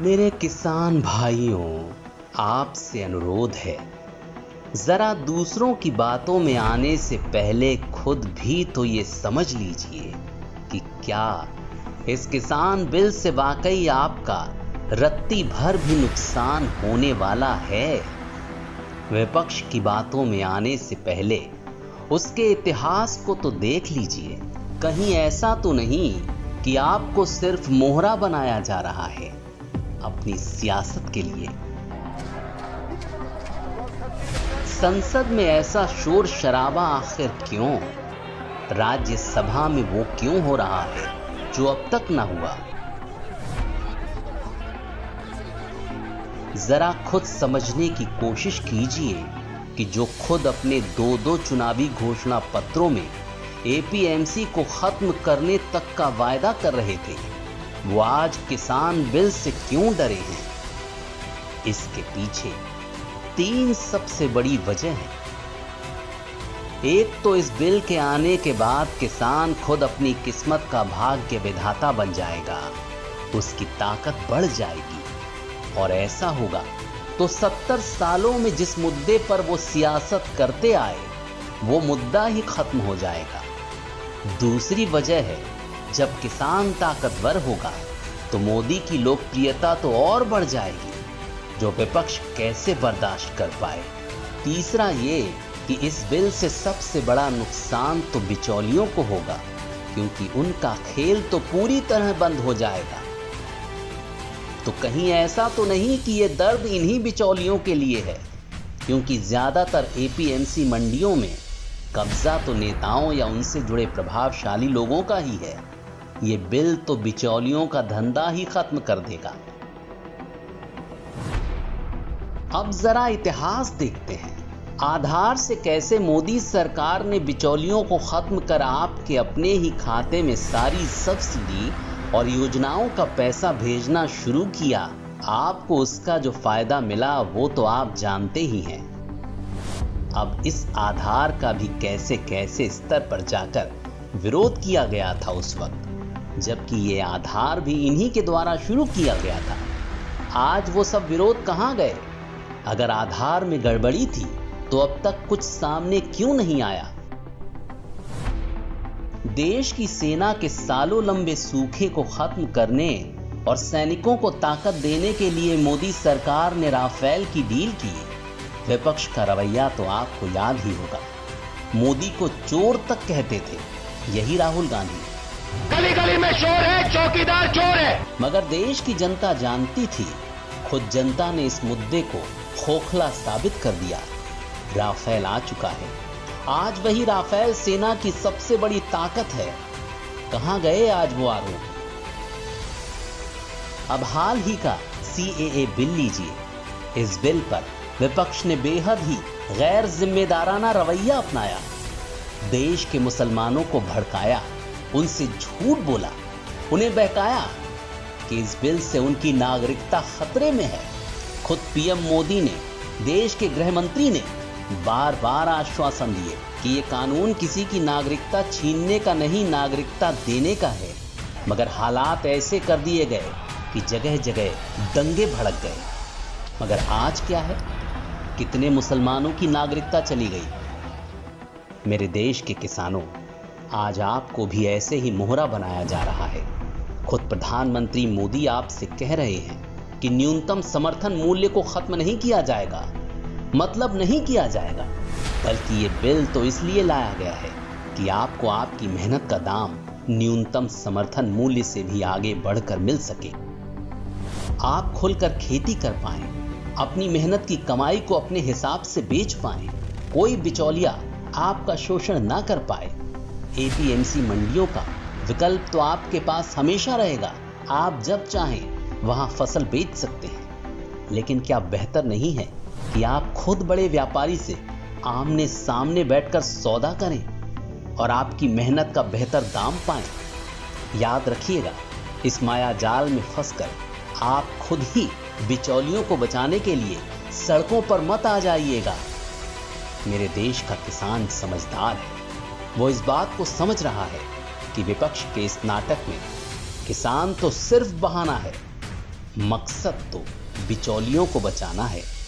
मेरे किसान भाइयों, आपसे अनुरोध है, जरा दूसरों की बातों में आने से पहले खुद भी तो ये समझ लीजिए कि क्या इस किसान बिल से वाकई आपका रत्ती भर भी नुकसान होने वाला है। विपक्ष की बातों में आने से पहले उसके इतिहास को तो देख लीजिए। कहीं ऐसा तो नहीं कि आपको सिर्फ मोहरा बनाया जा रहा है अपनी सियासत के लिए। संसद में ऐसा शोर शराबा आखिर क्यों? राज्यसभा में वो क्यों हो रहा है जो अब तक ना हुआ? जरा खुद समझने की कोशिश कीजिए कि जो खुद अपने दो चुनावी घोषणा पत्रों में एपीएमसी को खत्म करने तक का वायदा कर रहे थे, वो आज किसान बिल से क्यों डरे हैं? इसके पीछे 3 सबसे बड़ी वजह है। एक तो इस बिल के आने के बाद किसान खुद अपनी किस्मत का भाग्य विधाता बन जाएगा, उसकी ताकत बढ़ जाएगी और ऐसा होगा तो 70 सालों में जिस मुद्दे पर वो सियासत करते आए वो मुद्दा ही खत्म हो जाएगा। दूसरी वजह है, जब किसान ताकतवर होगा तो मोदी की लोकप्रियता तो और बढ़ जाएगी, जो विपक्ष कैसे बर्दाश्त कर पाए। तीसरा ये कि इस बिल से सबसे बड़ा नुकसान तो बिचौलियों को होगा, क्योंकि उनका खेल तो पूरी तरह बंद हो जाएगा। तो कहीं ऐसा तो नहीं कि ये दर्द इन्हीं बिचौलियों के लिए है, क्योंकि ज्यादातर एपीएमसी मंडियों में कब्जा तो नेताओं या उनसे जुड़े प्रभावशाली लोगों का ही है। ये बिल तो बिचौलियों का धंधा ही खत्म कर देगा। अब जरा इतिहास देखते हैं, आधार से कैसे मोदी सरकार ने बिचौलियों को खत्म कर आपके अपने ही खाते में सारी सब्सिडी और योजनाओं का पैसा भेजना शुरू किया। आपको उसका जो फायदा मिला वो तो आप जानते ही हैं। अब इस आधार का भी कैसे कैसे स्तर पर जाकर विरोध किया गया था उस वक्त, जबकि ये आधार भी इन्हीं के द्वारा शुरू किया गया था। आज वो सब विरोध कहां गए? अगर आधार में गड़बड़ी थी तो अब तक कुछ सामने क्यों नहीं आया? देश की सेना के सालों लंबे सूखे को खत्म करने और सैनिकों को ताकत देने के लिए मोदी सरकार ने राफेल की डील की। विपक्ष का रवैया तो आपको याद ही होगा। मोदी को चोर तक कहते थे, यही राहुल गांधी। गली गली में शोर है, चौकीदार चोर है। मगर देश की जनता जानती थी, खुद जनता ने इस मुद्दे को खोखला साबित कर दिया। राफेल आ चुका है। आज वही राफेल सेना की सबसे बड़ी ताकत है। कहां गए आज वो आरोप? अब हाल ही का सीएए बिल लीजिए। इस बिल पर विपक्ष ने बेहद ही गैर जिम्मेदाराना रवैया अपनाया। देश के मुसलमानों को भड़काया, उनसे झूठ बोला, उन्हें बहकाया कि इस बिल से उनकी नागरिकता खतरे में है। खुद पीएम मोदी ने, देश के गृह मंत्री ने बार बार आश्वासन दिए कि ये कानून किसी की नागरिकता छीनने का नहीं, नागरिकता देने का है। मगर हालात ऐसे कर दिए गए कि जगह जगह दंगे भड़क गए। मगर आज क्या है? कितने मुसलमानों की नागरिकता चली गई। मेरे देश के किसानों, आज आपको भी ऐसे ही मोहरा बनाया जा रहा है। खुद प्रधानमंत्री मोदी आपसे कह रहे हैं कि न्यूनतम समर्थन मूल्य को खत्म नहीं किया जाएगा, मतलब नहीं किया जाएगा, बल्कि ये बिल तो इसलिए लाया गया है कि आपको आपकी मेहनत का दाम न्यूनतम समर्थन मूल्य से भी आगे बढ़कर मिल सके। आप खुलकर खेती कर पाएं, अपनी मेहनत की कमाई को अपने हिसाब से बेच पाएं, कोई बिचौलिया आपका शोषण ना कर पाए। एपीएमसी मंडियों का विकल्प तो आपके पास हमेशा रहेगा। आप जब चाहें वहां फसल बेच सकते हैं। लेकिन क्या बेहतर नहीं है कि आप खुद बड़े व्यापारी से आमने सामने बैठकर सौदा करें और आपकी मेहनत का बेहतर दाम पाएं? याद रखिएगा, इस माया जाल में फंसकर आप खुद ही बिचौलियों को बचाने के लिए सड़कों पर मत आ जाइएगा। मेरे देश का किसान समझदार है। वो इस बात को समझ रहा है कि विपक्ष के इस नाटक में किसान तो सिर्फ बहाना है। मकसद तो बिचौलियों को बचाना है।